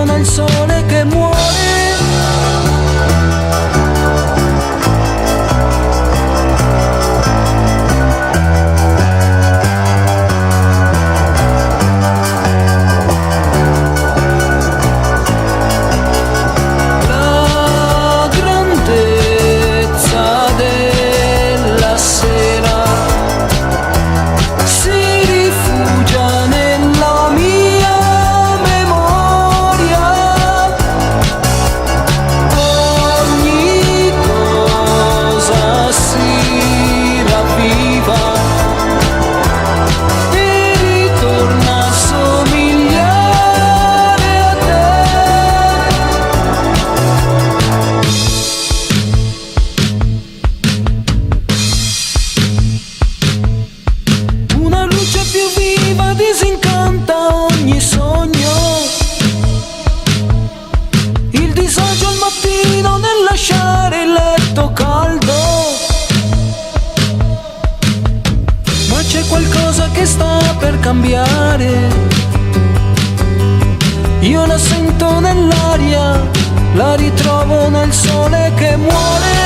ritorna il sole che muore. Disincanta ogni sogno, il disagio al mattino nel lasciare il letto caldo, ma c'è qualcosa che sta per cambiare, io la sento nell'aria, la ritrovo nel sole che muore.